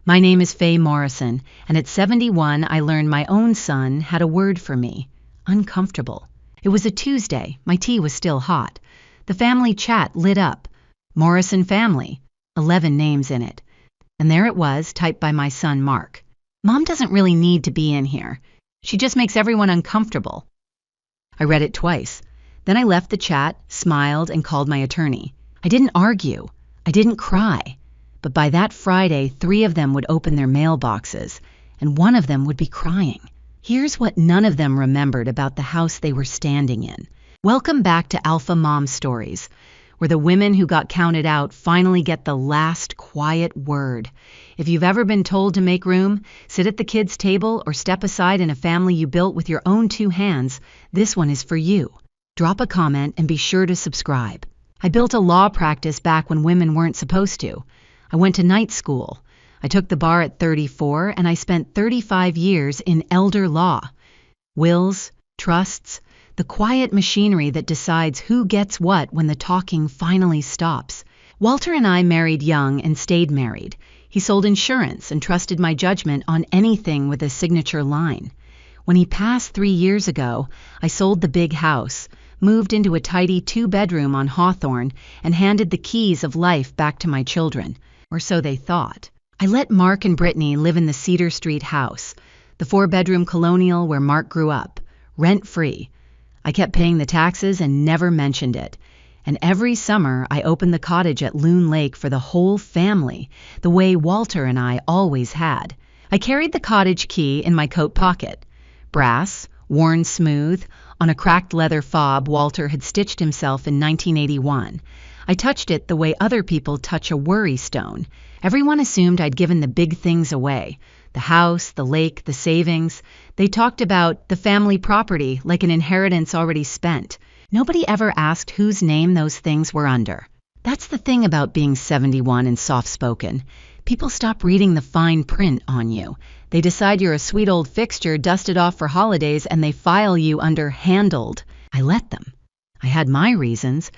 My name is Faye Morrison, and at 71 I learned my own son had a word for me: uncomfortable. It was a Tuesday. My tea was still hot. The family chat lit up. Morrison family. 11 names in it. And there it was, typed by my son Mark. Mom doesn't really need to be in here. She just makes everyone uncomfortable. I read it twice. Then I left the chat, smiled, and called my attorney. I didn't argue. I didn't cry. But by that Friday, 3 of them would open their mailboxes, and one of them would be crying. Here's what none of them remembered about the house they were standing in. Welcome back to Alpha Mom Stories, where the women who got counted out finally get the last quiet word. If you've ever been told to make room, sit at the kids' table, or step aside in a family you built with your own 2 hands, this one is for you. Drop a comment and be sure to subscribe. I built a law practice back when women weren't supposed to. I went to night school. I took the bar at 34, and I spent 35 years in elder law. Wills, trusts, the quiet machinery that decides who gets what when the talking finally stops. Walter and I married young and stayed married. He sold insurance and trusted my judgment on anything with a signature line. When he passed 3 years ago, I sold the big house, moved into a tidy 2-bedroom on Hawthorne, and handed the keys of life back to my children. Or so they thought. I let Mark and Brittany live in the Cedar Street house, the 4-bedroom colonial where Mark grew up, rent-free. I kept paying the taxes and never mentioned it. And every summer I opened the cottage at Loon Lake for the whole family, the way Walter and I always had. I carried the cottage key in my coat pocket. Brass, worn smooth, on a cracked leather fob Walter had stitched himself in 1981. I touched it the way other people touch a worry stone. Everyone assumed I'd given the big things away. The house, the lake, the savings. They talked about the family property like an inheritance already spent. Nobody ever asked whose name those things were under. That's the thing about being 71 and soft-spoken. People stop reading the fine print on you. They decide you're a sweet old fixture dusted off for holidays, and they file you under handled. I let them. I had my reasons,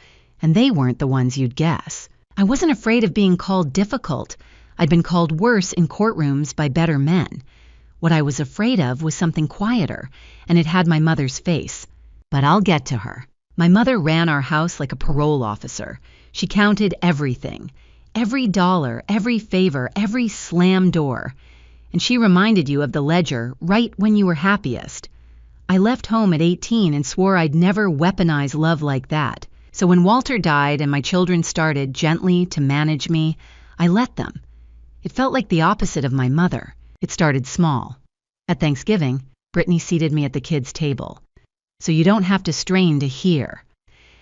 and they weren't the ones you'd guess. I wasn't afraid of being called difficult. I'd been called worse in courtrooms by better men. What I was afraid of was something quieter, and it had my mother's face. But I'll get to her. My mother ran our house like a parole officer. She counted everything. Every dollar, every favor, every slam door. And she reminded you of the ledger right when you were happiest. I left home at 18 and swore I'd never weaponize love like that. So when Walter died and my children started gently to manage me, I let them. It felt like the opposite of my mother. It started small. At Thanksgiving, Brittany seated me at the kids' table. So you don't have to strain to hear.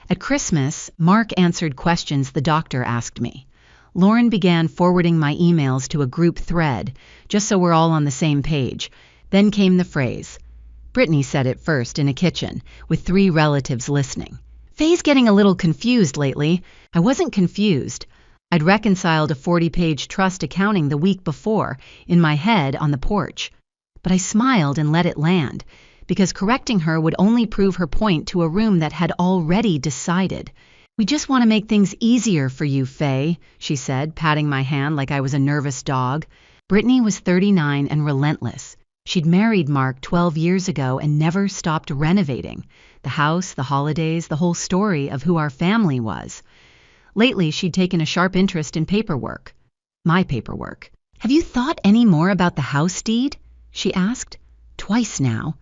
At Christmas, Mark answered questions the doctor asked me. Lauren began forwarding my emails to a group thread, just so we're all on the same page. Then came the phrase. Brittany said it first in a kitchen, with 3 relatives listening. Faye's getting a little confused lately. I wasn't confused. I'd reconciled a 40-page trust accounting the week before, in my head on the porch. But I smiled and let it land, because correcting her would only prove her point to a room that had already decided. We just want to make things easier for you, Faye, she said, patting my hand like I was a nervous dog. Brittany was 39 and relentless. She'd married Mark 12 years ago and never stopped renovating. The house, the holidays, the whole story of who our family was. Lately, she'd taken a sharp interest in paperwork. My paperwork. Have you thought any more about the house deed? She asked. Twice now.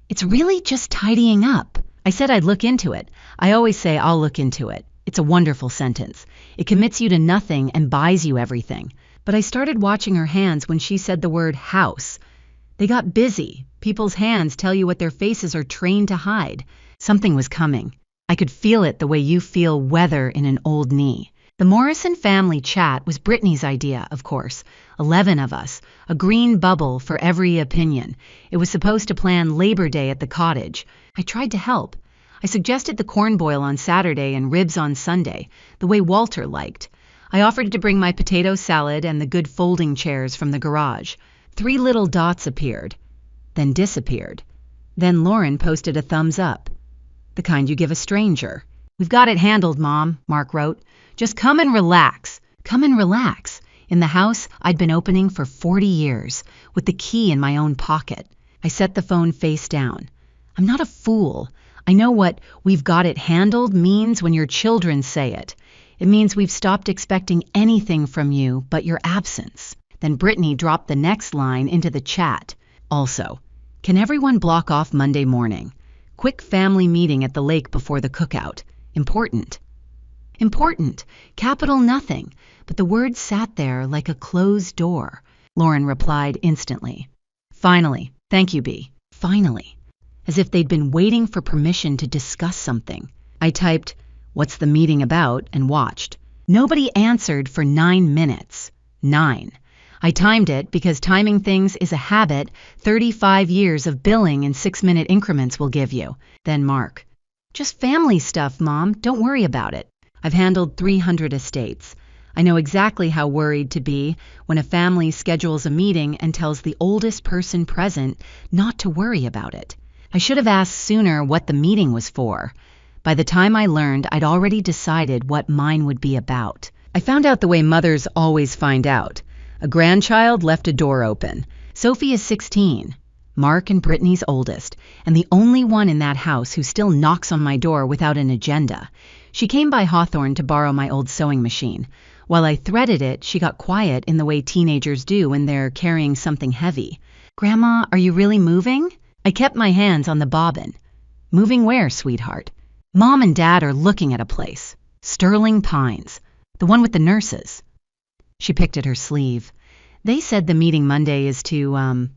It's really just tidying up. I said I'd look into it. I always say I'll look into it. It's a wonderful sentence. It commits you to nothing and buys you everything. But I started watching her hands when she said the word house. They got busy. People's hands tell you what their faces are trained to hide. Something was coming. I could feel it the way you feel weather in an old knee. The Morrison family chat was Brittany's idea, of course. 11 of us, a green bubble for every opinion. It was supposed to plan Labor Day at the cottage. I tried to help. I suggested the corn boil on Saturday and ribs on Sunday, the way Walter liked. I offered to bring my potato salad and the good folding chairs from the garage. 3 little dots appeared, then disappeared. Then Lauren posted a thumbs up. The kind you give a stranger. We've got it handled, Mom, Mark wrote. Just come and relax. Come and relax. In the house I'd been opening for 40 years, with the key in my own pocket. I set the phone face down. I'm not a fool. I know what "we've got it handled" means when your children say it. It means we've stopped expecting anything from you but your absence. Then Brittany dropped the next line into the chat. Also, can everyone block off Monday morning? Quick family meeting at the lake before the cookout. Important. Important. Capital nothing. But the words sat there like a closed door. Lauren replied instantly. Finally. Thank you, B. Finally. As if they'd been waiting for permission to discuss something. I typed, "What's the meeting about?" and watched. Nobody answered for 9 minutes. 9. I timed it because timing things is a habit 35 years of billing in 6-minute increments will give you. Then Mark. Just family stuff, Mom. Don't worry about it. I've handled 300 estates. I know exactly how worried to be when a family schedules a meeting and tells the oldest person present not to worry about it. I should have asked sooner what the meeting was for. By the time I learned, I'd already decided what mine would be about. I found out the way mothers always find out. A grandchild left a door open. Sophie is 16, Mark and Brittany's oldest, and the only one in that house who still knocks on my door without an agenda. She came by Hawthorne to borrow my old sewing machine. While I threaded it, she got quiet in the way teenagers do when they're carrying something heavy. "Grandma, are you really moving?" I kept my hands on the bobbin. "Moving where, sweetheart?" "Mom and Dad are looking at a place. Sterling Pines. The one with the nurses." She picked at her sleeve. "They said the meeting Monday is to,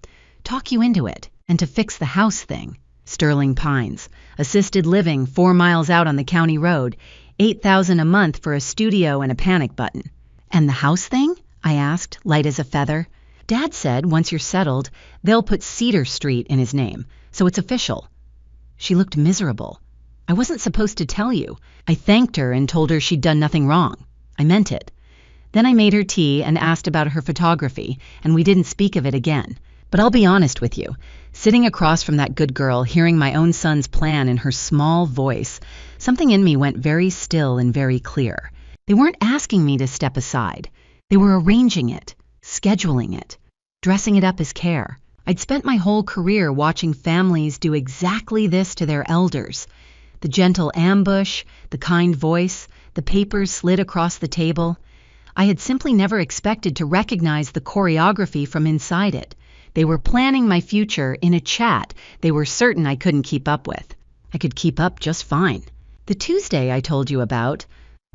talk you into it, and to fix the house thing. Sterling Pines. Assisted living 4 miles out on the county road. $8,000 a month for a studio and a panic button." "And the house thing?" I asked, light as a feather. "Dad said once you're settled, they'll put Cedar Street in his name, so it's official." She looked miserable. "I wasn't supposed to tell you." I thanked her and told her she'd done nothing wrong. I meant it. Then I made her tea and asked about her photography, and we didn't speak of it again. But I'll be honest with you. Sitting across from that good girl, hearing my own son's plan in her small voice, something in me went very still and very clear. They weren't asking me to step aside. They were arranging it, scheduling it, dressing it up as care. I'd spent my whole career watching families do exactly this to their elders. The gentle ambush, the kind voice, the papers slid across the table. I had simply never expected to recognize the choreography from inside it. They were planning my future in a chat they were certain I couldn't keep up with. I could keep up just fine. The Tuesday I told you about,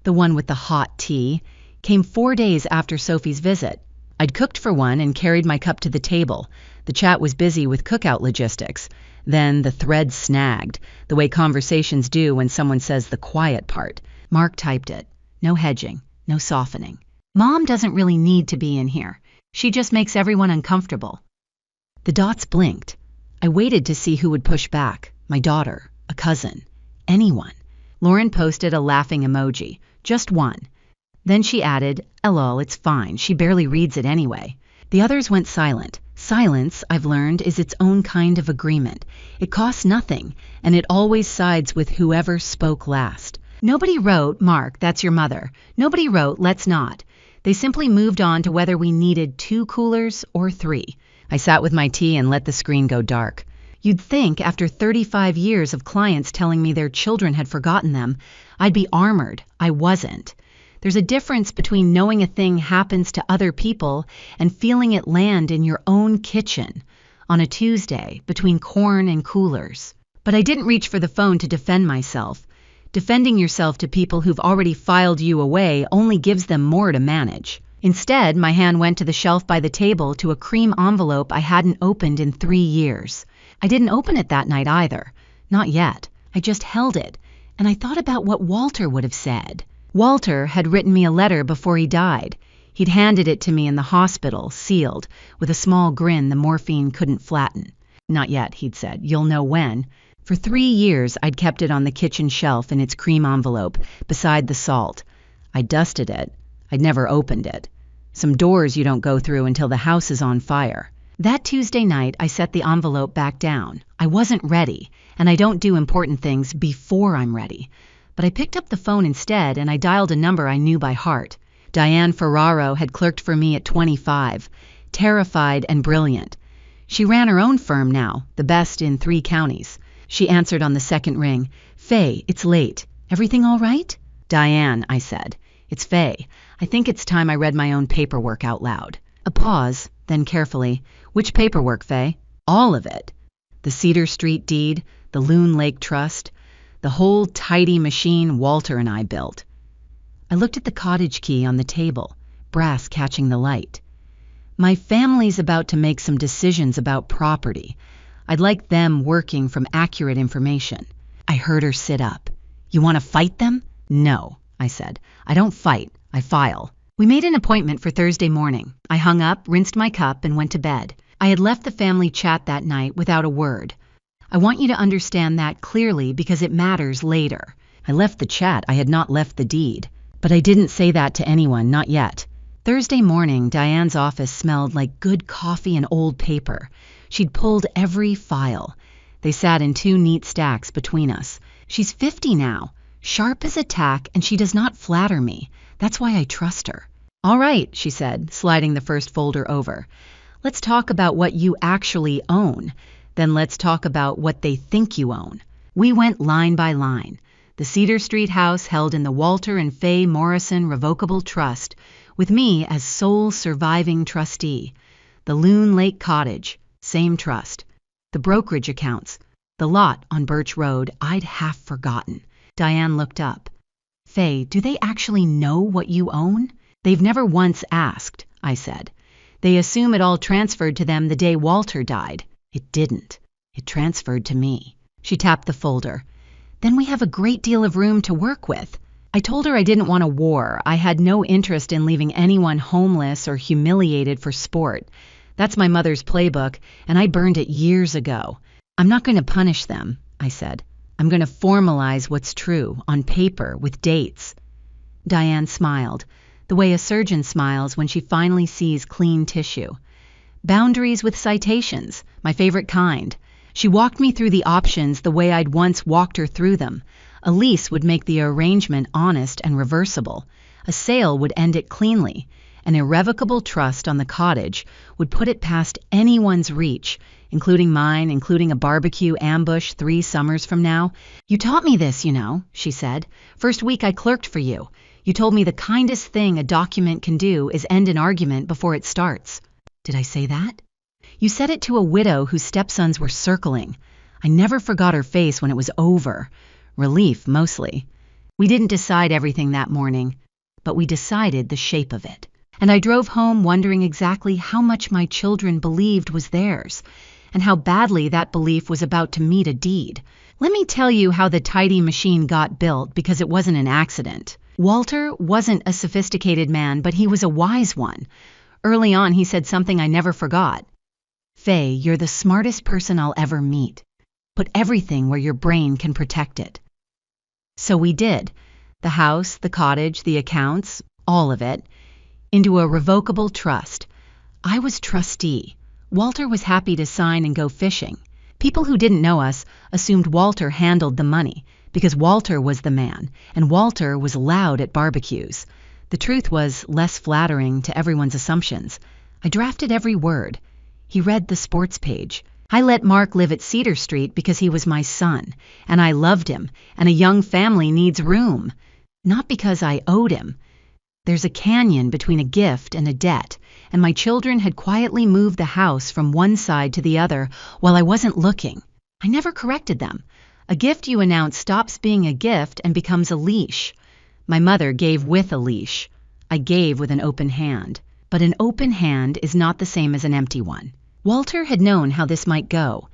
the one with the hot tea, came 4 days after Sophie's visit. I'd cooked for one and carried my cup to the table. The chat was busy with cookout logistics. Then the thread snagged, the way conversations do when someone says the quiet part. Mark typed it. No hedging, no softening. "Mom doesn't really need to be in here. She just makes everyone uncomfortable." The dots blinked. I waited to see who would push back. My daughter, a cousin, anyone. Lauren posted a laughing emoji, just one. Then she added, "LOL, it's fine. She barely reads it anyway." The others went silent. Silence, I've learned, is its own kind of agreement. It costs nothing, and it always sides with whoever spoke last. Nobody wrote, "Mark, that's your mother." Nobody wrote, "Let's not." They simply moved on to whether we needed 2 coolers or 3. I sat with my tea and let the screen go dark. You'd think, after 35 years of clients telling me their children had forgotten them, I'd be armored. I wasn't. There's a difference between knowing a thing happens to other people and feeling it land in your own kitchen on a Tuesday between corn and coolers. But I didn't reach for the phone to defend myself. Defending yourself to people who've already filed you away only gives them more to manage. Instead, my hand went to the shelf by the table to a cream envelope I hadn't opened in 3 years. I didn't open it that night either. Not yet. I just held it, and I thought about what Walter would have said. Walter had written me a letter before he died. He'd handed it to me in the hospital, sealed, with a small grin the morphine couldn't flatten. "Not yet," he'd said. "You'll know when." For 3 years, I'd kept it on the kitchen shelf in its cream envelope, beside the salt. I dusted it. I'd never opened it. Some doors you don't go through until the house is on fire. That Tuesday night, I set the envelope back down. I wasn't ready, and I don't do important things before I'm ready. But I picked up the phone instead, and I dialed a number I knew by heart. Diane Ferraro had clerked for me at 25, terrified and brilliant. She ran her own firm now, the best in 3 counties. She answered on the second ring. "Faye, it's late. Everything all right?" "Diane," I said. "It's Faye. I think it's time I read my own paperwork out loud." A pause, then carefully. "Which paperwork, Faye?" "All of it. The Cedar Street deed, the Loon Lake Trust, the whole tidy machine Walter and I built." I looked at the cottage key on the table, brass catching the light. "My family's about to make some decisions about property. I'd like them working from accurate information." I heard her sit up. "You want to fight them?" "No," I said. "I don't fight. I file." We made an appointment for Thursday morning. I hung up, rinsed my cup, and went to bed. I had left the family chat that night without a word. I want you to understand that clearly because it matters later. I left the chat. I had not left the deed. But I didn't say that to anyone, not yet. Thursday morning, Diane's office smelled like good coffee and old paper. She'd pulled every file. They sat in 2 neat stacks between us. She's 50 now, sharp as a tack, and she does not flatter me. That's why I trust her. "All right," she said, sliding the first folder over. "Let's talk about what you actually own. Then let's talk about what they think you own." We went line by line. The Cedar Street house held in the Walter and Faye Morrison Revocable Trust, with me as sole surviving trustee. The Loon Lake Cottage, same trust. The brokerage accounts, the lot on Birch Road, I'd half forgotten. Diane looked up. "Faye, do they actually know what you own?" "They've never once asked," I said. "They assume it all transferred to them the day Walter died. It didn't. It transferred to me." She tapped the folder. "Then we have a great deal of room to work with." I told her I didn't want a war. I had no interest in leaving anyone homeless or humiliated for sport. That's my mother's playbook, and I burned it years ago. "I'm not going to punish them," I said. "I'm going to formalize what's true, on paper, with dates." Diane smiled, the way a surgeon smiles when she finally sees clean tissue. "Boundaries with citations, my favorite kind." She walked me through the options the way I'd once walked her through them. A lease would make the arrangement honest and reversible. A sale would end it cleanly. An irrevocable trust on the cottage would put it past anyone's reach, including mine, including a barbecue ambush 3 summers from now. "You taught me this, you know," she said. "First week I clerked for you. You told me the kindest thing a document can do is end an argument before it starts." Did I say that? "You said it to a widow whose stepsons were circling." I never forgot her face when it was over. Relief, mostly. We didn't decide everything that morning, but we decided the shape of it. And I drove home wondering exactly how much my children believed was theirs, and how badly that belief was about to meet a deed. Let me tell you how the tidy machine got built, because it wasn't an accident. Walter wasn't a sophisticated man, but he was a wise one. Early on, he said something I never forgot. "Faye, you're the smartest person I'll ever meet. Put everything where your brain can protect it." So we did. The house, the cottage, the accounts, all of it, into a revocable trust. I was trustee. Walter was happy to sign and go fishing. People who didn't know us assumed Walter handled the money, because Walter was the man, and Walter was loud at barbecues. The truth was less flattering to everyone's assumptions. I drafted every word. He read the sports page. I let Mark live at Cedar Street because he was my son, and I loved him, and a young family needs room. Not because I owed him. There's a canyon between a gift and a debt, and my children had quietly moved the house from one side to the other while I wasn't looking. I never corrected them. A gift you announce stops being a gift and becomes a leash. My mother gave with a leash. I gave with an open hand. But an open hand is not the same as an empty one. Walter had known how this might go.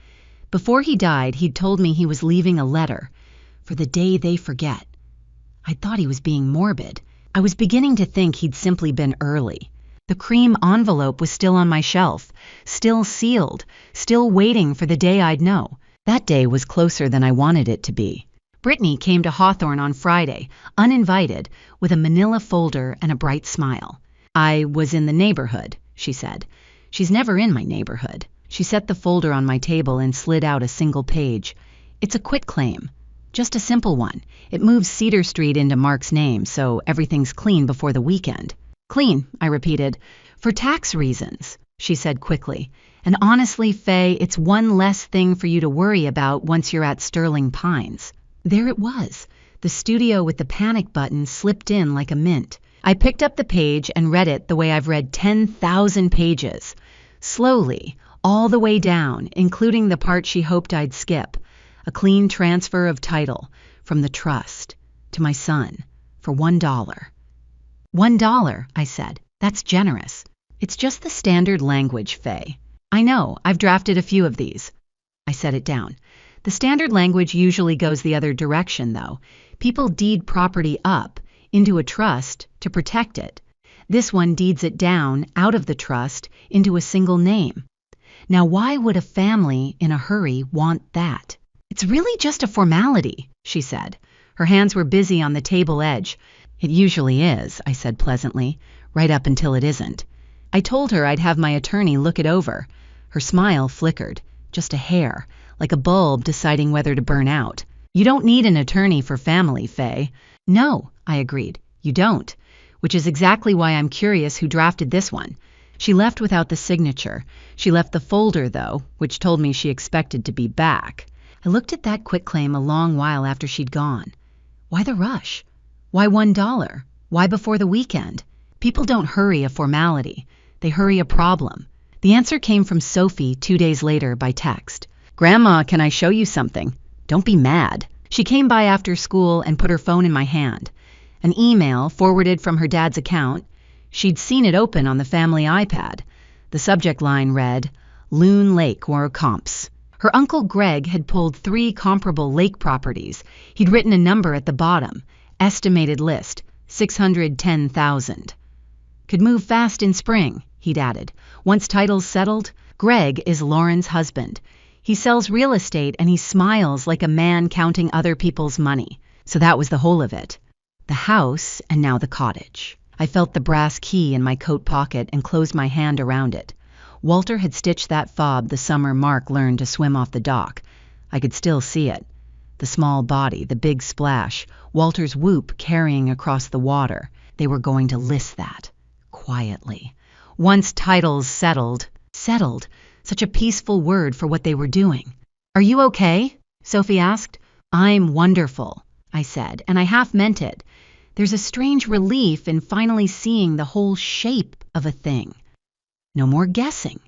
Before he died, he'd told me he was leaving a letter for the day they forget. I thought he was being morbid. I was beginning to think he'd simply been early. The cream envelope was still on my shelf, still sealed, still waiting for the day I'd know. That day was closer than I wanted it to be. Brittany came to Hawthorne on Friday, uninvited, with a manila folder and a bright smile. "I was in the neighborhood," she said. "She's never in my neighborhood." She set the folder on my table and slid out a single page. "It's a quitclaim. Just a simple one. It moves Cedar Street into Mark's name, so everything's clean before the weekend." Clean, I repeated. For tax reasons, she said quickly. And honestly, Faye, it's one less thing for you to worry about once you're at Sterling Pines. There it was. The studio with the panic button slipped in like a mint. I picked up the page and read it the way I've read 10,000 pages. Slowly, all the way down, including the part she hoped I'd skip. A clean transfer of title from the trust to my son for $1. $1, I said. That's generous. It's just the standard language, Faye. I know, I've drafted a few of these. I set it down. The standard language usually goes the other direction, though. People deed property up into a trust to protect it. This one deeds it down out of the trust into a single name. Now, why would a family in a hurry want that? It's really just a formality, she said. Her hands were busy on the table edge. It usually is, I said pleasantly, right up until it isn't. I told her I'd have my attorney look it over. Her smile flickered, just a hair, like a bulb deciding whether to burn out. You don't need an attorney for family, Faye. No, I agreed, you don't, which is exactly why I'm curious who drafted this one. She left without the signature. She left the folder, though, which told me she expected to be back. I looked at that quitclaim a long while after she'd gone. Why the rush? Why $1? Why before the weekend? People don't hurry a formality. They hurry a problem. The answer came from Sophie 2 days later by text. Grandma, can I show you something? Don't be mad. She came by after school and put her phone in my hand. An email forwarded from her dad's account. She'd seen it open on the family iPad. The subject line read, Loon Lake War Comps. Her Uncle Greg had pulled 3 comparable lake properties. He'd written a number at the bottom. Estimated list, 610,000. Could move fast in spring, he'd added. Once title's settled, Greg is Lauren's husband. He sells real estate and he smiles like a man counting other people's money. So that was the whole of it. The house and now the cottage. I felt the brass key in my coat pocket and closed my hand around it. Walter had stitched that fob the summer Mark learned to swim off the dock. I could still see it. The small body, the big splash, Walter's whoop carrying across the water. They were going to list that. Quietly. Once titles settled. Settled. Such a peaceful word for what they were doing. Are you okay? Sophie asked. I'm wonderful, I said, and I half meant it. There's a strange relief in finally seeing the whole shape of a thing. No more guessing.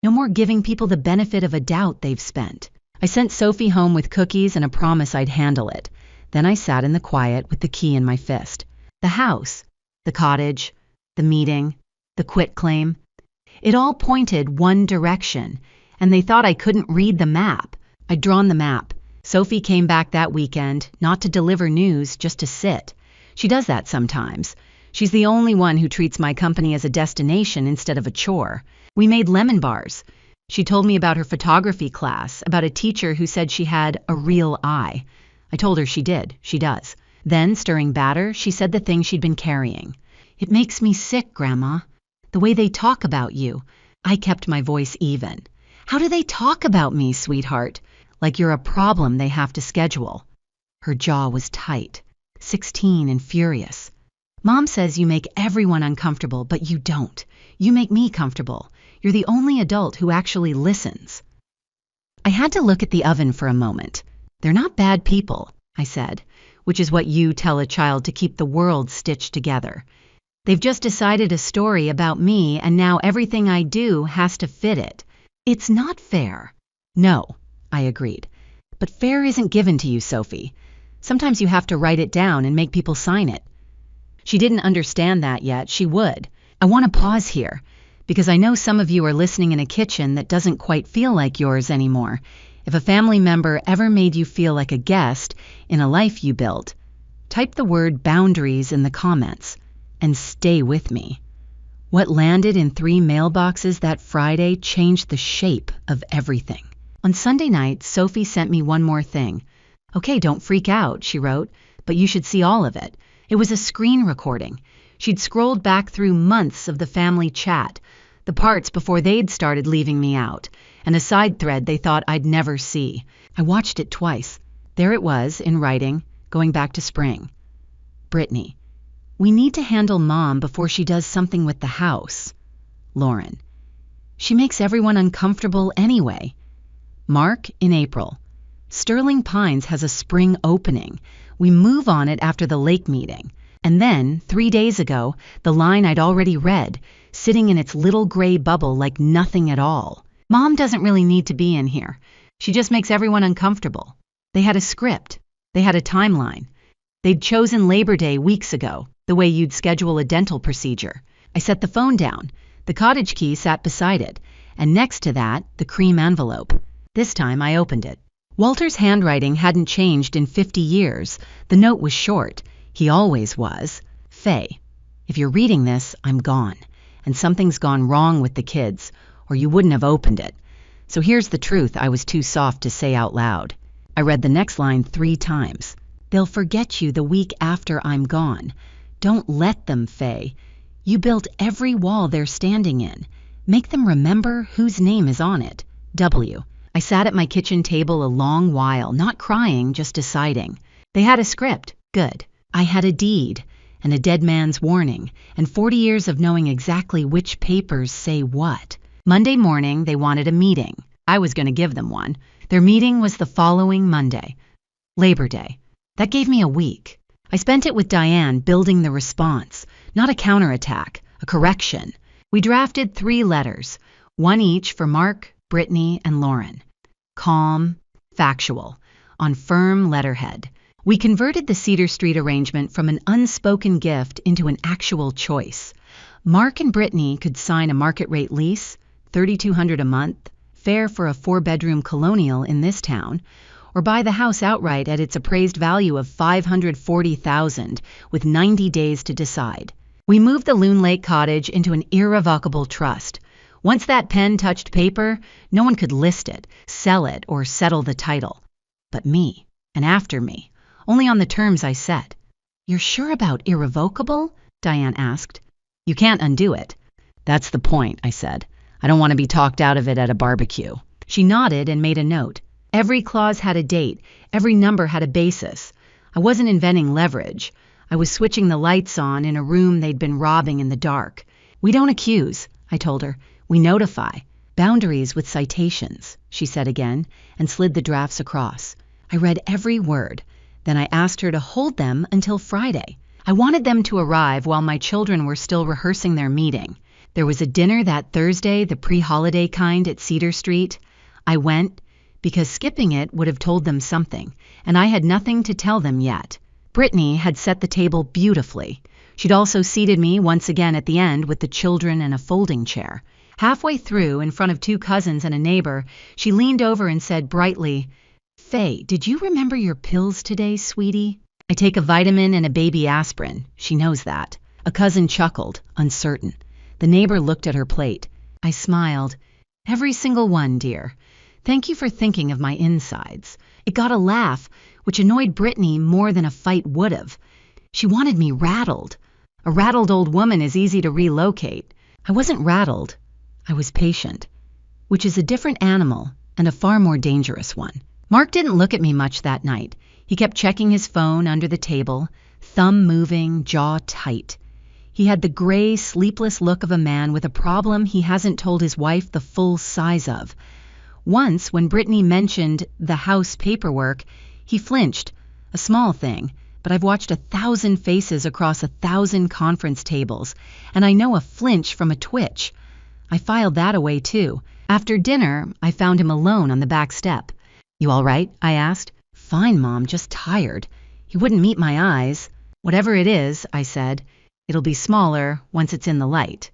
No more giving people the benefit of a doubt they've spent. I sent Sophie home with cookies and a promise I'd handle it. Then I sat in the quiet with the key in my fist. The house, the cottage, the meeting, the quitclaim. It all pointed one direction, and they thought I couldn't read the map. I'd drawn the map. Sophie came back that weekend, not to deliver news, just to sit. She does that sometimes. She's the only one who treats my company as a destination instead of a chore. We made lemon bars. She told me about her photography class, about a teacher who said she had a real eye. I told her she did. She does. Then, stirring batter, she said the thing she'd been carrying. It makes me sick, Grandma. The way they talk about you. I kept my voice even. How do they talk about me, sweetheart? Like you're a problem they have to schedule. Her jaw was tight, 16 and furious. Mom says you make everyone uncomfortable, but you don't. You make me comfortable. You're the only adult who actually listens. I had to look at the oven for a moment. They're not bad people, I said, which is what you tell a child to keep the world stitched together. They've just decided a story about me, and now everything I do has to fit it. It's not fair. No, I agreed. But fair isn't given to you, Sophie. Sometimes you have to write it down and make people sign it. She didn't understand that yet. She would. I want to pause here, because I know some of you are listening in a kitchen that doesn't quite feel like yours anymore. If a family member ever made you feel like a guest in a life you built, type the word boundaries in the comments and stay with me. What landed in 3 mailboxes that Friday changed the shape of everything. On Sunday night, Sophie sent me one more thing. Okay, don't freak out, she wrote, but you should see all of it. It was a screen recording. She'd scrolled back through months of the family chat, the parts before they'd started leaving me out, and a side thread they thought I'd never see. I watched it twice. There it was, in writing, going back to spring. Brittany, We need to handle Mom before she does something with the house. Lauren. She makes everyone uncomfortable anyway. Mark, in April. Sterling Pines has a spring opening. We move on it after the lake meeting. And then, 3 days ago, the line I'd already read, sitting in its little gray bubble like nothing at all. Mom doesn't really need to be in here. She just makes everyone uncomfortable. They had a script. They had a timeline. They'd chosen Labor Day weeks ago, the way you'd schedule a dental procedure. I set the phone down. The cottage key sat beside it, and next to that, the cream envelope. This time I opened it. Walter's handwriting hadn't changed in 50 years. The note was short. He always was. Faye, if you're reading this, I'm gone. And something's gone wrong with the kids, or you wouldn't have opened it. So here's the truth I was too soft to say out loud. I read the next line 3 times. They'll forget you the week after I'm gone. Don't let them, Faye. You built every wall they're standing in. Make them remember whose name is on it. W. I sat at my kitchen table a long while, not crying, just deciding. They had a script. Good. I had a deed, and a dead man's warning, and 40 years of knowing exactly which papers say what. Monday morning, they wanted a meeting. I was going to give them one. Their meeting was the following Monday, Labor Day. That gave me a week. I spent it with Diane building the response, not a counterattack, a correction. We drafted 3 letters, 1 each for Mark, Brittany, and Lauren. Calm, factual, on firm letterhead. We converted the Cedar Street arrangement from an unspoken gift into an actual choice. Mark and Brittany could sign a market-rate lease, $3,200 a month, fair for a 4-bedroom colonial in this town, or buy the house outright at its appraised value of $540,000 with 90 days to decide. We moved the Loon Lake cottage into an irrevocable trust. Once that pen touched paper, no one could list it, sell it, or settle the title. But me, and after me, only on the terms I set. You're sure about irrevocable? Diane asked. You can't undo it. That's the point, I said. I don't want to be talked out of it at a barbecue. She nodded and made a note. Every clause had a date. Every number had a basis. I wasn't inventing leverage. I was switching the lights on in a room they'd been robbing in the dark. We don't accuse, I told her. We notify. Boundaries with citations, she said again, and slid the drafts across. I read every word. Then I asked her to hold them until Friday. I wanted them to arrive while my children were still rehearsing their meeting. There was a dinner that Thursday, the pre-holiday kind at Cedar Street. I went because skipping it would have told them something, and I had nothing to tell them yet. Brittany had set the table beautifully. She'd also seated me once again at the end with the children and a folding chair. Halfway through, in front of 2 cousins and a neighbor, she leaned over and said brightly, Faye, did you remember your pills today, sweetie? I take a vitamin and a baby aspirin. She knows that. A cousin chuckled, uncertain. The neighbor looked at her plate. I smiled. Every single one, dear. Thank you for thinking of my insides. It got a laugh, which annoyed Brittany more than a fight would have. She wanted me rattled. A rattled old woman is easy to relocate. I wasn't rattled. I was patient, which is a different animal and a far more dangerous one. Mark didn't look at me much that night. He kept checking his phone under the table, thumb moving, jaw tight. He had the gray, sleepless look of a man with a problem he hasn't told his wife the full size of. Once, when Brittany mentioned the house paperwork, he flinched, a small thing, but I've watched 1,000 faces across 1,000 conference tables, and I know a flinch from a twitch. I filed that away too. After dinner, I found him alone on the back step. You all right? I asked. Fine, Mom, just tired. He wouldn't meet my eyes. Whatever it is, I said, it'll be smaller once it's in the light.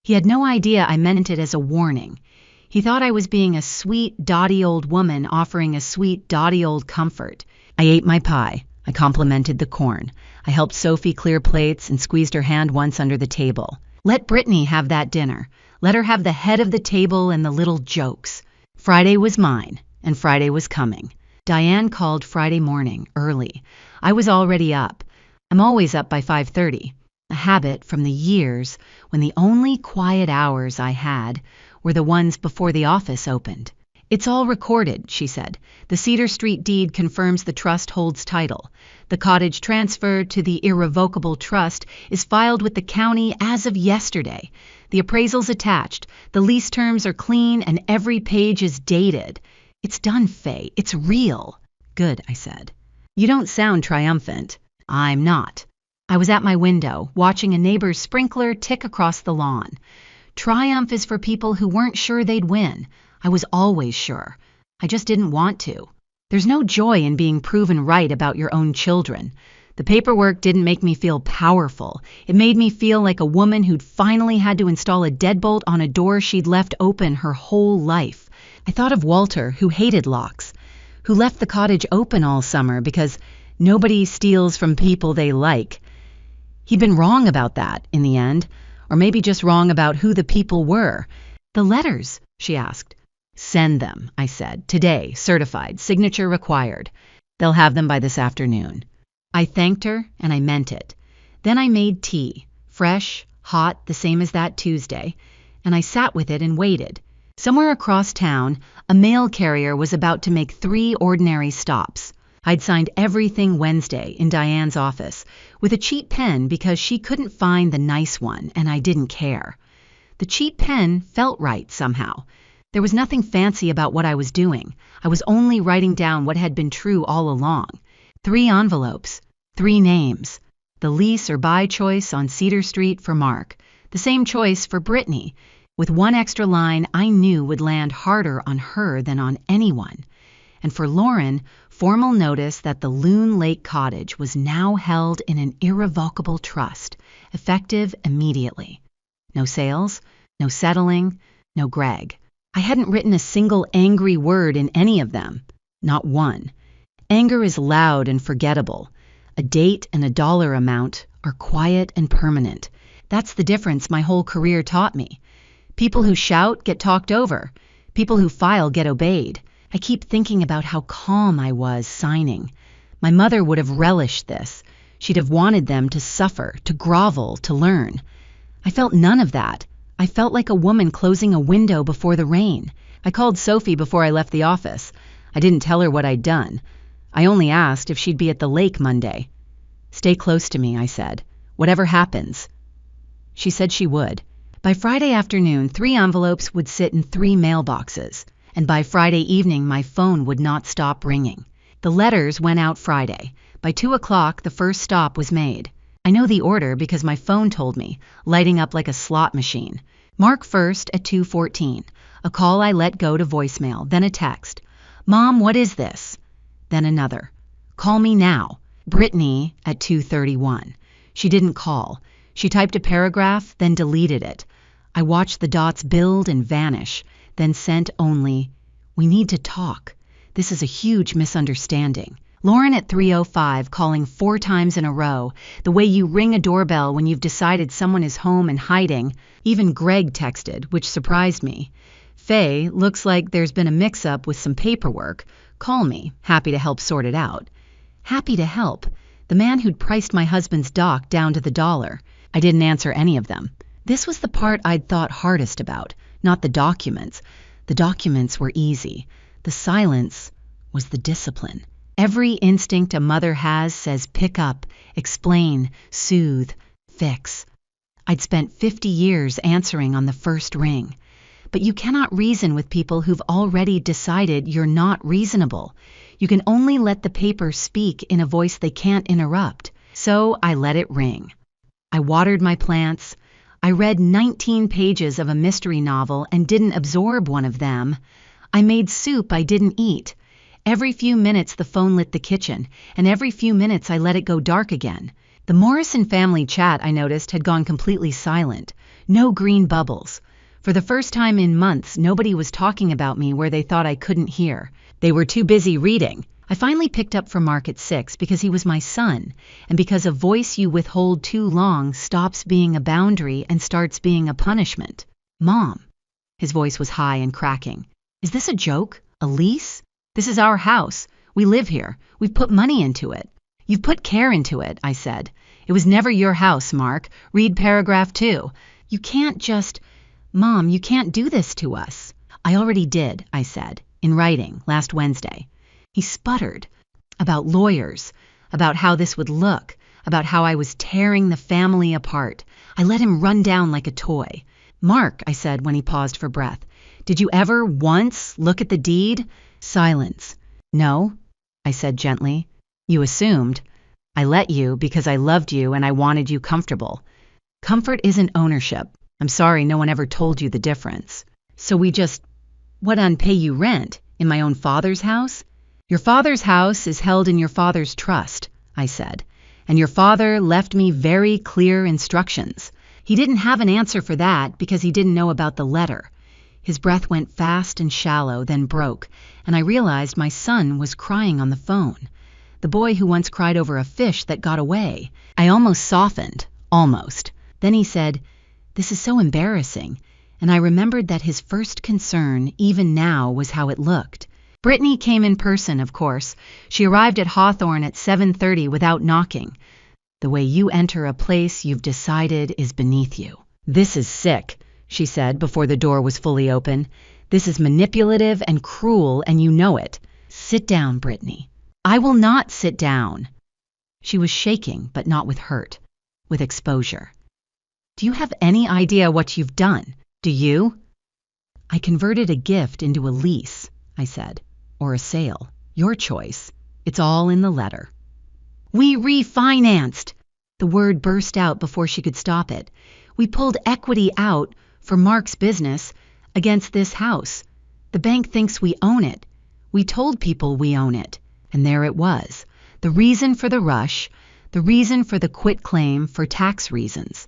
He had no idea I meant it as a warning. He thought I was being a sweet, dotty old woman offering a sweet, dotty old comfort. I ate my pie. I complimented the corn. I helped Sophie clear plates and squeezed her hand once under the table. Let Brittany have that dinner. Let her have the head of the table and the little jokes. Friday was mine, and Friday was coming. Diane called Friday morning, early. I was already up. I'm always up by 5:30, a habit from the years when the only quiet hours I had were the ones before the office opened. It's all recorded, she said. The Cedar Street deed confirms the trust holds title. The cottage transferred to the irrevocable trust is filed with the county as of yesterday. The appraisal's attached. The lease terms are clean and every page is dated. It's done, Faye. It's real. Good, I said. You don't sound triumphant. I'm not. I was at my window, watching a neighbor's sprinkler tick across the lawn. Triumph is for people who weren't sure they'd win. I was always sure. I just didn't want to. There's no joy in being proven right about your own children. The paperwork didn't make me feel powerful. It made me feel like a woman who'd finally had to install a deadbolt on a door she'd left open her whole life. I thought of Walter, who hated locks, who left the cottage open all summer because nobody steals from people they like. He'd been wrong about that, in the end, or maybe just wrong about who the people were. The letters, she asked. Send them, I said. Today, certified, signature required. They'll have them by this afternoon. I thanked her, and I meant it. Then I made tea, fresh, hot, the same as that Tuesday, and I sat with it and waited. Somewhere across town, a mail carrier was about to make 3 ordinary stops. I'd signed everything Wednesday in Diane's office with a cheap pen because she couldn't find the nice one, and I didn't care. The cheap pen felt right somehow. There was nothing fancy about what I was doing. I was only writing down what had been true all along. 3 envelopes, 3 names. The lease or buy choice on Cedar Street for Mark. The same choice for Brittany, with 1 extra line I knew would land harder on her than on anyone. And for Lauren, formal notice that the Loon Lake cottage was now held in an irrevocable trust, effective immediately. No sales, no settling, no Greg. I hadn't written a single angry word in any of them. Not one. Anger is loud and forgettable. A date and a dollar amount are quiet and permanent. That's the difference my whole career taught me. People who shout get talked over. People who file get obeyed. I keep thinking about how calm I was signing. My mother would have relished this. She'd have wanted them to suffer, to grovel, to learn. I felt none of that. I felt like a woman closing a window before the rain. I called Sophie before I left the office. I didn't tell her what I'd done. I only asked if she'd be at the lake Monday. Stay close to me, I said. Whatever happens. She said she would. By Friday afternoon, 3 envelopes would sit in 3 mailboxes, and by Friday evening my phone would not stop ringing. The letters went out Friday. By 2 o'clock, the first stop was made. I know the order because my phone told me, lighting up like a slot machine. Mark first at 2:14. A call I let go to voicemail, then a text. Mom, what is this? Then another. Call me now. Brittany at 2:31. She didn't call. She typed a paragraph, then deleted it. I watched the dots build and vanish, then sent only, we need to talk. This is a huge misunderstanding. Lauren at 3:05 calling 4 times in a row, the way you ring a doorbell when you've decided someone is home and hiding. Even Greg texted, which surprised me. Faye, looks like there's been a mix-up with some paperwork. Call me, happy to help sort it out. Happy to help. The man who'd priced my husband's dock down to the dollar. I didn't answer any of them. This was the part I'd thought hardest about, not the documents. The documents were easy. The silence was the discipline. Every instinct a mother has says pick up, explain, soothe, fix. I'd spent 50 years answering on the first ring. But you cannot reason with people who've already decided you're not reasonable. You can only let the paper speak in a voice they can't interrupt. So I let it ring. I watered my plants. I read 19 pages of a mystery novel and didn't absorb one of them. I made soup I didn't eat. Every few minutes the phone lit the kitchen, and every few minutes I let it go dark again. The Morrison family chat, I noticed, had gone completely silent. No green bubbles. For the first time in months, nobody was talking about me where they thought I couldn't hear. They were too busy reading. I finally picked up for Mark at 6 because he was my son, and because a voice you withhold too long stops being a boundary and starts being a punishment. Mom. His voice was high and cracking. Is this a joke? A lease? This is our house. We live here. We've put money into it. You've put care into it, I said. It was never your house, Mark. Read paragraph 2. You can't just... Mom, you can't do this to us. I already did, I said. in writing, last Wednesday. He sputtered. About lawyers, about how this would look, about how I was tearing the family apart. I let him run down like a toy. "Mark," I said when he paused for breath, "did you ever once look at the deed?" Silence. "No," I said gently. "You assumed. I let you because I loved you and I wanted you comfortable. Comfort isn't ownership. I'm sorry no one ever told you the difference. So we just, what, unpay you rent in my own father's house? Your father's house is held in your father's trust," I said, "and your father left me very clear instructions." He didn't have an answer for that because he didn't know about the letter. His breath went fast and shallow, then broke, and I realized my son was crying on the phone. The boy who once cried over a fish that got away. I almost softened. Almost. Then he said, "This is so embarrassing," and I remembered that his first concern, even now, was how it looked. Brittany came in person, of course. She arrived at Hawthorne at 7:30 without knocking. "The way you enter a place you've decided is beneath you." "This is sick," she said before the door was fully open. "This is manipulative and cruel, and you know it. Sit down, Brittany." "I will not sit down." She was shaking, but not with hurt, with exposure. "Do you have any idea what you've done? Do you?" "I converted a gift into a lease," I said, "or a sale. Your choice. It's all in the letter." "We refinanced." The word burst out before she could stop it. "We pulled equity out for Mark's business against this house. The bank thinks we own it. We told people we own it." And there it was. The reason for the rush, the reason for the quitclaim for tax reasons,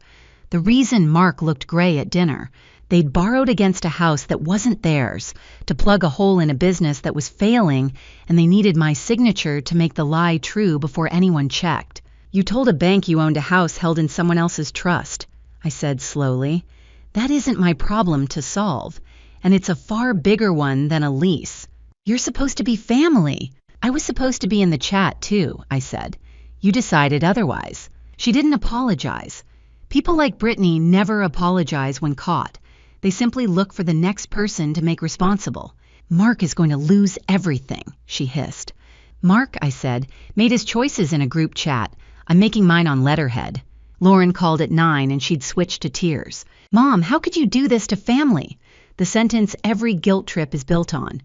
the reason Mark looked gray at dinner. They'd borrowed against a house that wasn't theirs, to plug a hole in a business that was failing, and they needed my signature to make the lie true before anyone checked. "You told a bank you owned a house held in someone else's trust," I said slowly. "That isn't my problem to solve, and it's a far bigger one than a lease. You're supposed to be family." "I was supposed to be in the chat too," I said. "You decided otherwise." She didn't apologize. People like Brittany never apologize when caught. They simply look for the next person to make responsible. "Mark is going to lose everything," she hissed. "Mark," I said, "made his choices in a group chat. I'm making mine on letterhead." Lauren called at 9 and she'd switched to tears. "Mom, how could you do this to family?" The sentence every guilt trip is built on.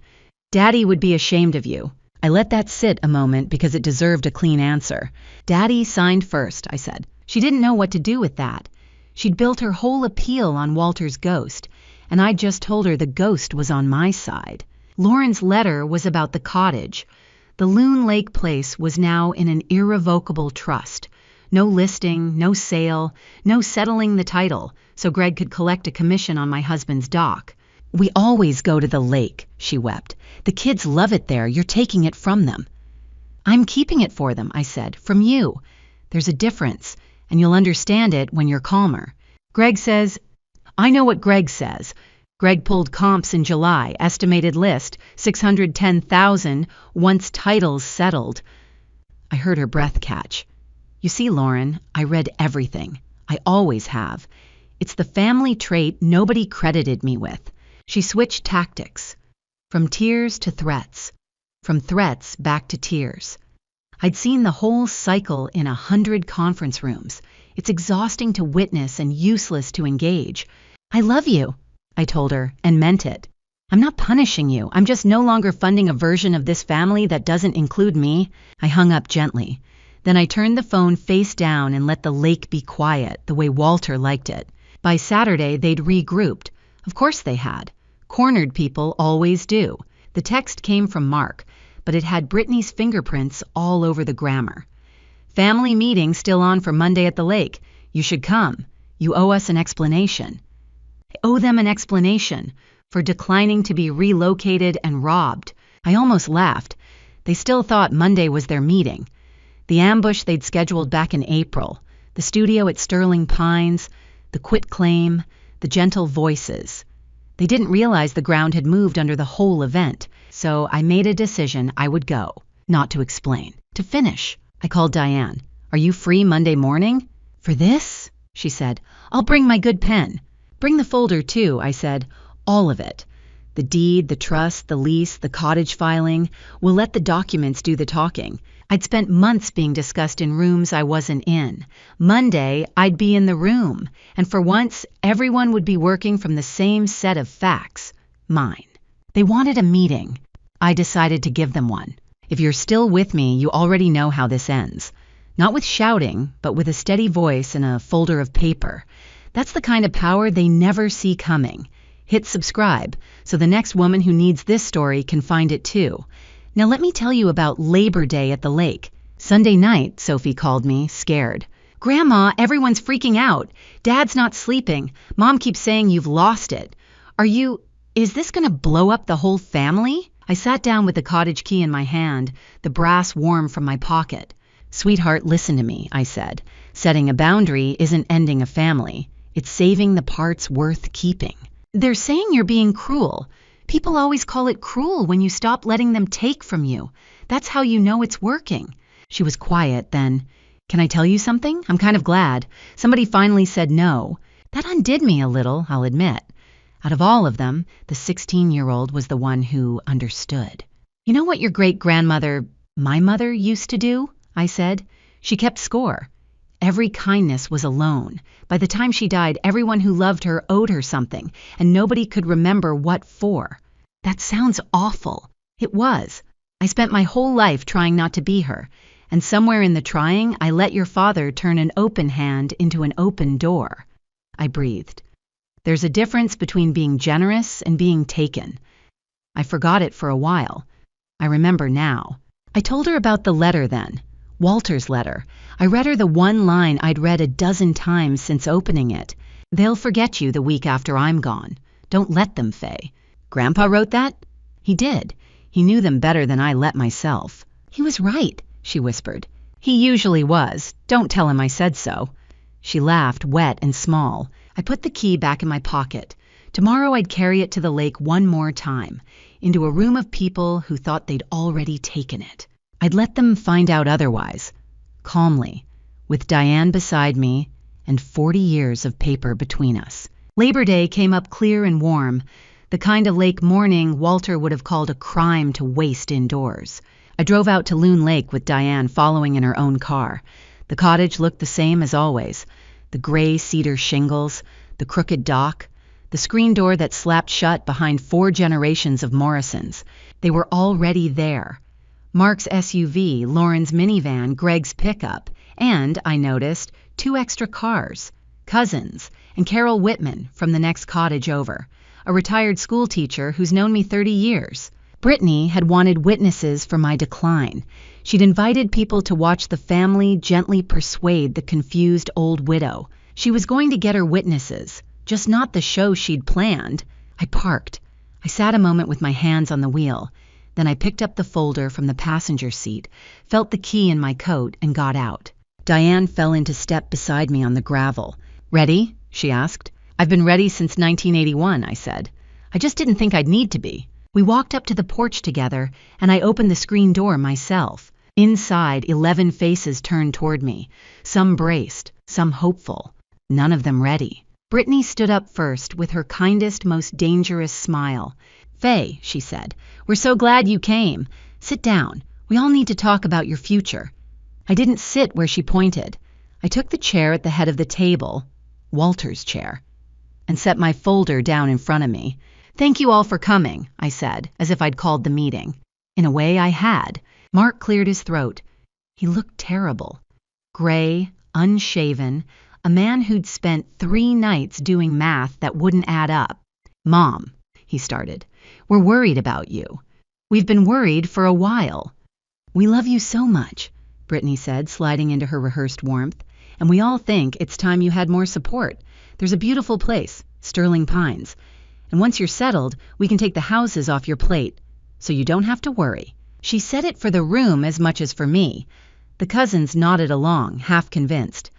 "Daddy would be ashamed of you." I let that sit a moment because it deserved a clean answer. "Daddy signed first," I said. She didn't know what to do with that. She'd built her whole appeal on Walter's ghost, and I'd just told her the ghost was on my side. Lauren's letter was about the cottage. The Loon Lake place was now in an irrevocable trust. No listing, no sale, no settling the title, so Greg could collect a commission on my husband's dock. "We always go to the lake," she wept. "The kids love it there. You're taking it from them." "I'm keeping it for them," I said, "from you. There's a difference, and you'll understand it when you're calmer." Greg says, "I know what Greg says." Greg pulled comps in July, estimated list, 610,000, once titles settled. I heard her breath catch. "You see, Lauren, I read everything. I always have. It's the family trait nobody credited me with." She switched tactics. From tears to threats. From threats back to tears. I'd seen the whole cycle in 100 conference rooms. It's exhausting to witness and useless to engage. "I love you," I told her, and meant it. "I'm not punishing you. I'm just no longer funding a version of this family that doesn't include me." I hung up gently. Then I turned the phone face down and let the lake be quiet, the way Walter liked it. By Saturday, they'd regrouped. Of course they had. Cornered people always do. The text came from Mark, but it had Brittany's fingerprints all over the grammar. "Family meeting still on for Monday at the lake. You should come. You owe us an explanation." I owe them an explanation for declining to be relocated and robbed. I almost laughed. They still thought Monday was their meeting. The ambush they'd scheduled back in April, the studio at Sterling Pines, the quitclaim, the gentle voices. They didn't realize the ground had moved under the whole event, so I made a decision I would go, not to explain, to finish. I called Diane. "Are you free Monday morning?" "For this?" she said. "I'll bring my good pen." "Bring the folder too," I said. "All of it. The deed, the trust, the lease, the cottage filing. We'll let the documents do the talking. I'd spent months being discussed in rooms I wasn't in. Monday, I'd be in the room, and for once, everyone would be working from the same set of facts. Mine. They wanted a meeting. I decided to give them one. If you're still with me, you already know how this ends. Not with shouting, but with a steady voice and a folder of paper. That's the kind of power they never see coming. Hit subscribe, so the next woman who needs this story can find it too. Now let me tell you about Labor Day at the lake. Sunday night, Sophie called me, scared. "Grandma, everyone's freaking out. Dad's not sleeping. Mom keeps saying you've lost it. Is this gonna blow up the whole family?" I sat down with the cottage key in my hand, the brass warm from my pocket. "Sweetheart, listen to me," I said. "Setting a boundary isn't ending a family. It's saving the parts worth keeping." "They're saying you're being cruel. People always call it cruel when you stop letting them take from you. That's how you know it's working." She was quiet then. "Can I tell you something? I'm kind of glad. Somebody finally said no." That undid me a little, I'll admit. Out of all of them, the 16-year-old was the one who understood. "You know what your great-grandmother, my mother, used to do?" I said. "She kept score. Every kindness was a loan. By the time she died, everyone who loved her owed her something, and nobody could remember what for." That sounds awful. It was. I spent my whole life trying not to be her, and somewhere in the trying, I let your father turn an open hand into an open door. I breathed. There's a difference between being generous and being taken. I forgot it for a while. I remember now. I told her about the letter then. Walter's letter. I read her the one line I'd read a dozen times since opening it. "They'll forget you the week after I'm gone. Don't let them, Faye." "Grandpa wrote that?" "He did. He knew them better than I let myself." "He was right," she whispered. "He usually was. Don't tell him I said so." She laughed, wet and small. I put the key back in my pocket. Tomorrow I'd carry it to the lake one more time, into a room of people who thought they'd already taken it. I'd let them find out otherwise, calmly, with Diane beside me and 40 years of paper between us. Labor Day came up clear and warm, the kind of lake morning Walter would have called a crime to waste indoors. I drove out to Loon Lake with Diane following in her own car. The cottage looked the same as always. The gray cedar shingles, the crooked dock, the screen door that slapped shut behind 4 generations of Morrisons. They were already there. Mark's SUV, Lauren's minivan, Greg's pickup, and, I noticed, 2 extra cars. Cousins, and Carol Whitman from the next cottage over, a retired school teacher who's known me 30 years. Brittany had wanted witnesses for my decline. She'd invited people to watch the family gently persuade the confused old widow. She was going to get her witnesses, just not the show she'd planned. I parked. I sat a moment with my hands on the wheel. Then I picked up the folder from the passenger seat, felt the key in my coat, and got out. Diane fell into step beside me on the gravel. "Ready?" she asked. "I've been ready since 1981, I said. "I just didn't think I'd need to be." We walked up to the porch together, and I opened the screen door myself. Inside, 11 faces turned toward me, some braced, some hopeful, none of them ready. Brittany stood up first with her kindest, most dangerous smile. "Faye," she said, "we're so glad you came. Sit down. We all need to talk about your future." I didn't sit where she pointed. I took the chair at the head of the table, Walter's chair, and set my folder down in front of me. "Thank you all for coming," I said, as if I'd called the meeting. In a way, I had. Mark cleared his throat. He looked terrible. Gray, unshaven, a man who'd spent 3 nights doing math that wouldn't add up. "Mom," he started, "we're worried about you. We've been worried for a while." "We love you so much," Brittany said, sliding into her rehearsed warmth. "And we all think it's time you had more support. There's a beautiful place, Sterling Pines. And once you're settled, we can take the houses off your plate. So you don't have to worry." She said it for the room as much as for me. The cousins nodded along, half convinced.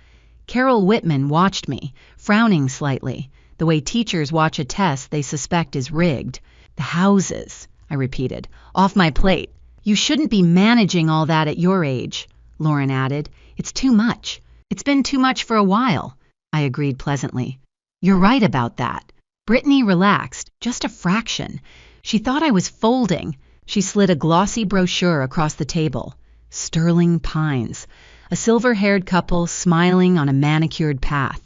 Carol Whitman watched me, frowning slightly, the way teachers watch a test they suspect is rigged. "The houses," I repeated, "off my plate." "You shouldn't be managing all that at your age," Lauren added. "It's too much." "It's been too much for a while," I agreed pleasantly. "You're right about that." Brittany relaxed, just a fraction. She thought I was folding. She slid a glossy brochure across the table. Sterling Pines. A silver-haired couple smiling on a manicured path.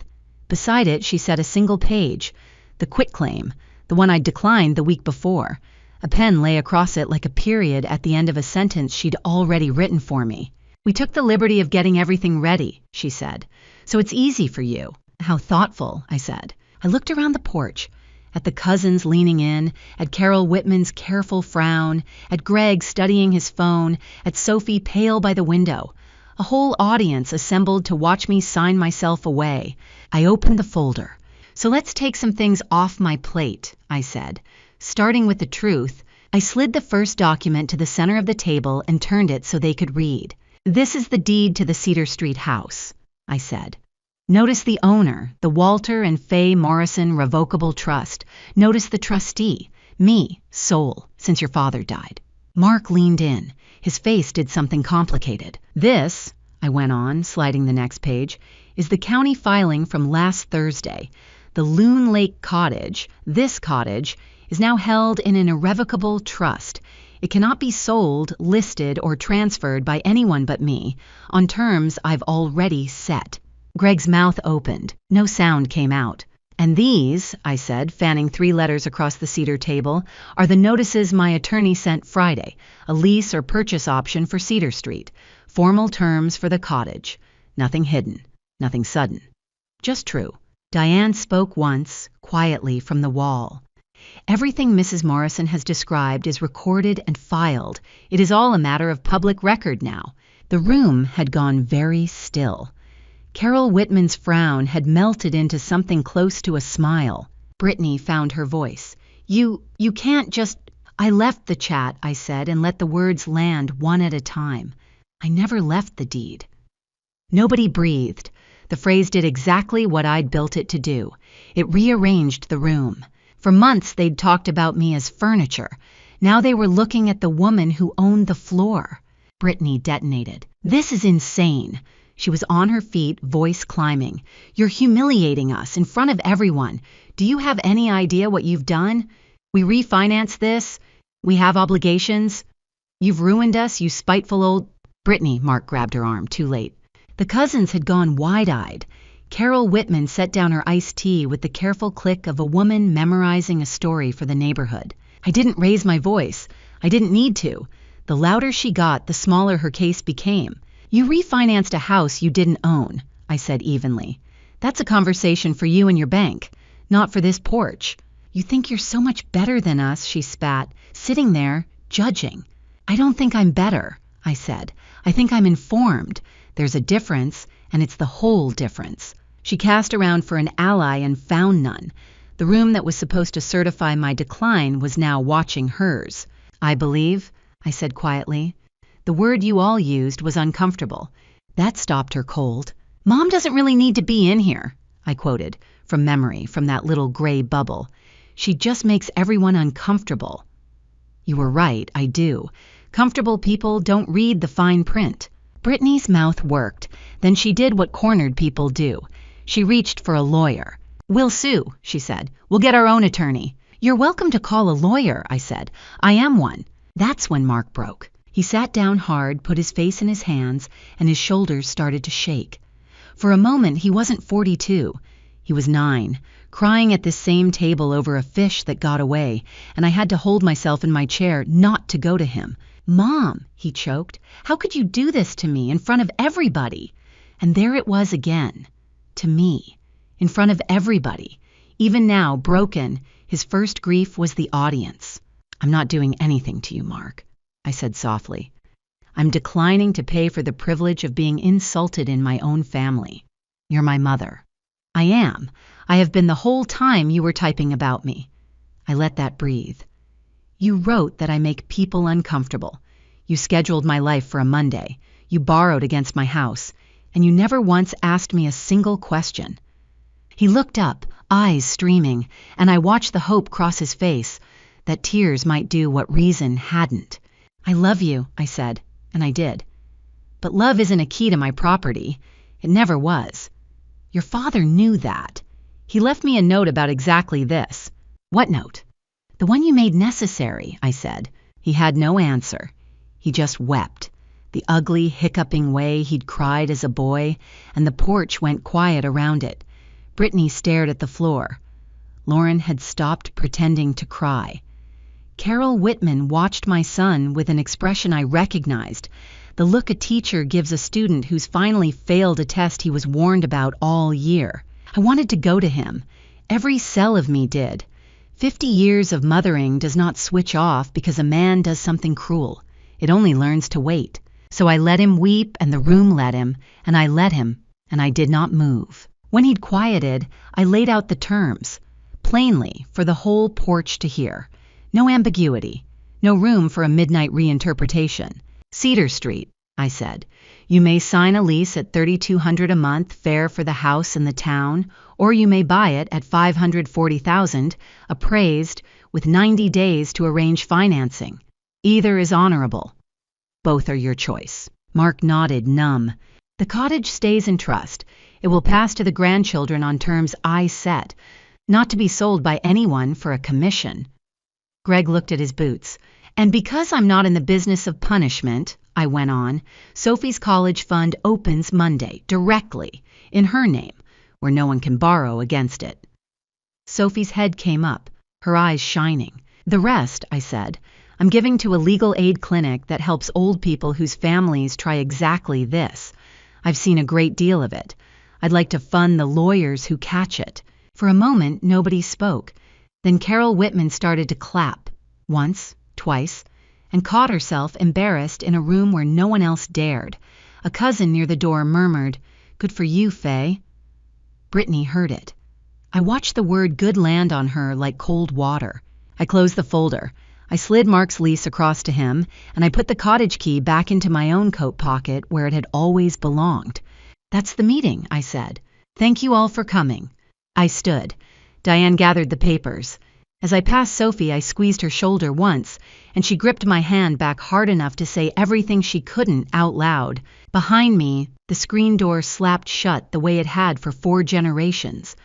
Beside it, she set a single page. The quitclaim, the one I'd declined the week before. A pen lay across it like a period at the end of a sentence she'd already written for me. "We took the liberty of getting everything ready," she said. "So it's easy for you." "How thoughtful," I said. I looked around the porch, at the cousins leaning in, at Carol Whitman's careful frown, at Greg studying his phone, at Sophie pale by the window. A whole audience assembled to watch me sign myself away. I opened the folder. "So let's take some things off my plate," I said. Starting with the truth, I slid the first document to the center of the table and turned it so they could read. "This is the deed to the Cedar Street house," I said. "Notice the owner, the Walter and Fay Morrison Revocable Trust. Notice the trustee, me, sole, since your father died." Mark leaned in. His face did something complicated. "This," I went on, sliding the next page, "is the county filing from last Thursday. The Loon Lake Cottage, this cottage, is now held in an irrevocable trust. It cannot be sold, listed, or transferred by anyone but me, on terms I've already set." Greg's mouth opened. No sound came out. "And these," I said, fanning 3 letters across the cedar table, "are the notices my attorney sent Friday, a lease or purchase option for Cedar Street. Formal terms for the cottage. Nothing hidden, nothing sudden. Just true." Diane spoke once, quietly from the wall. "Everything Mrs. Morrison has described is recorded and filed. It is all a matter of public record now." The room had gone very still. Carol Whitman's frown had melted into something close to a smile. Brittany found her voice. You can't just..." "I left the chat," I said, and let the words land one at a time. "I never left the deed." Nobody breathed. The phrase did exactly what I'd built it to do. It rearranged the room. For months they'd talked about me as furniture. Now they were looking at the woman who owned the floor. Brittany detonated. "This is insane." She was on her feet, voice climbing. "You're humiliating us in front of everyone. Do you have any idea what you've done? We refinanced this. We have obligations. You've ruined us, you spiteful old..." "Brittany," Mark grabbed her arm, too late. The cousins had gone wide-eyed. Carol Whitman set down her iced tea with the careful click of a woman memorizing a story for the neighborhood. I didn't raise my voice. I didn't need to. The louder she got, the smaller her case became. "You refinanced a house you didn't own," I said evenly. "That's a conversation for you and your bank, not for this porch." "You think you're so much better than us," she spat, sitting there, judging. "I don't think I'm better," I said. "I think I'm informed. There's a difference, and it's the whole difference." She cast around for an ally and found none. The room that was supposed to certify my decline was now watching hers. "I believe," I said quietly. "The word you all used was uncomfortable." That stopped her cold. "Mom doesn't really need to be in here," I quoted, from memory, from that little gray bubble. "She just makes everyone uncomfortable." You were right, I do. Comfortable people don't read the fine print. Brittany's mouth worked. Then she did what cornered people do. She reached for a lawyer. "We'll sue," she said. "We'll get our own attorney." "You're welcome to call a lawyer," I said. "I am one." That's when Mark broke. He sat down hard, put his face in his hands, and his shoulders started to shake. For a moment he wasn't 42. He was 9, crying at this same table over a fish that got away, and I had to hold myself in my chair not to go to him. "Mom," he choked, "how could you do this to me in front of everybody?" And there it was again. To me. In front of everybody. Even now, broken, his first grief was the audience. "I'm not doing anything to you, Mark," I said softly. "I'm declining to pay for the privilege of being insulted in my own family. You're my mother." "I am. I have been the whole time you were typing about me." I let that breathe. "You wrote that I make people uncomfortable. You scheduled my life for a Monday. You borrowed against my house. And you never once asked me a single question." He looked up, eyes streaming, and I watched the hope cross his face, that tears might do what reason hadn't. "I love you," I said, and I did. "But love isn't a key to my property. It never was. Your father knew that. He left me a note about exactly this. What note? The one you made necessary, I said. He had no answer. He just wept, the ugly, hiccuping way he'd cried as a boy, and the porch went quiet around it. Brittany stared at the floor. Lauren had stopped pretending to cry. Carol Whitman watched my son with an expression I recognized, the look a teacher gives a student who's finally failed a test he was warned about all year. I wanted to go to him. Every cell of me did. 50 years of mothering does not switch off because a man does something cruel. It only learns to wait. So I let him weep, and the room let him, and I let him, and I did not move. When he'd quieted, I laid out the terms, plainly, for the whole porch to hear. No ambiguity, no room for a midnight reinterpretation. Cedar Street, I said. You may sign a lease at $3,200 a month, fair for the house and the town, or you may buy it at $540,000, appraised, with 90 days to arrange financing. Either is honorable. Both are your choice. Mark nodded, numb. The cottage stays in trust. It will pass to the grandchildren on terms I set, not to be sold by anyone for a commission. Greg looked at his boots. And because I'm not in the business of punishment, I went on, Sophie's college fund opens Monday, directly, in her name, where no one can borrow against it. Sophie's head came up, her eyes shining. The rest, I said, I'm giving to a legal aid clinic that helps old people whose families try exactly this. I've seen a great deal of it. I'd like to fund the lawyers who catch it. For a moment, nobody spoke. Then Carol Whitman started to clap, once, twice, and caught herself embarrassed in a room where no one else dared. A cousin near the door murmured, "Good for you, Faye." Brittany heard it. I watched the word good land on her like cold water. I closed the folder. I slid Mark's lease across to him, and I put the cottage key back into my own coat pocket where it had always belonged. That's the meeting, I said. Thank you all for coming. I stood. Diane gathered the papers. As I passed Sophie, I squeezed her shoulder once, and she gripped my hand back hard enough to say everything she couldn't out loud. Behind me, the screen door slapped shut the way it had for 4 generations.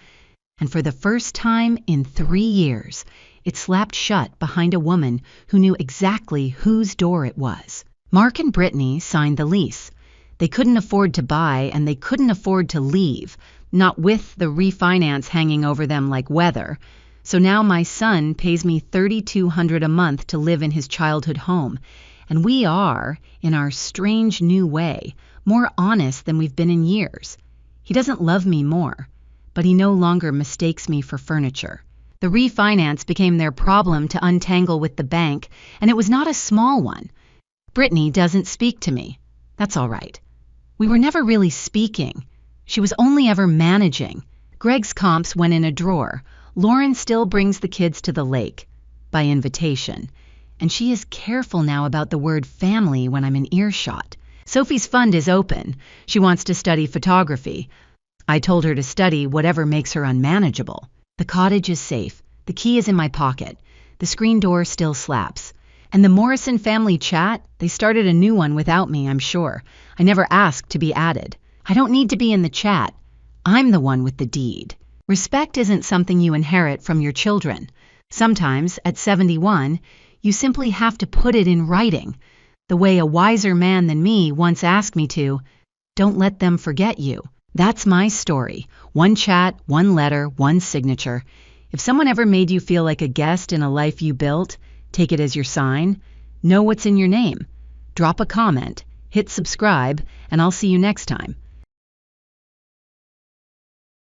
And for the first time in 3 years, it slapped shut behind a woman who knew exactly whose door it was. Mark and Brittany signed the lease. They couldn't afford to buy, and they couldn't afford to leave, not with the refinance hanging over them like weather. So now my son pays me $3,200 a month to live in his childhood home, and we are, in our strange new way, more honest than we've been in years. He doesn't love me more, but he no longer mistakes me for furniture. The refinance became their problem to untangle with the bank, and it was not a small one. Brittany doesn't speak to me. That's all right. We were never really speaking. She was only ever managing. Greg's comps went in a drawer. Lauren still brings the kids to the lake, by invitation, and she is careful now about the word family when I'm in earshot. Sophie's fund is open. She wants to study photography. I told her to study whatever makes her unmanageable. The cottage is safe. The key is in my pocket. The screen door still slaps. And the Morrison family chat, they started a new one without me, I'm sure. I never asked to be added. I don't need to be in the chat. I'm the one with the deed. Respect isn't something you inherit from your children. Sometimes, at 71, you simply have to put it in writing, the way a wiser man than me once asked me to. Don't let them forget you. That's my story. One chat, one letter, one signature. If someone ever made you feel like a guest in a life you built, take it as your sign. Know what's in your name. Drop a comment, hit subscribe, and I'll see you next time.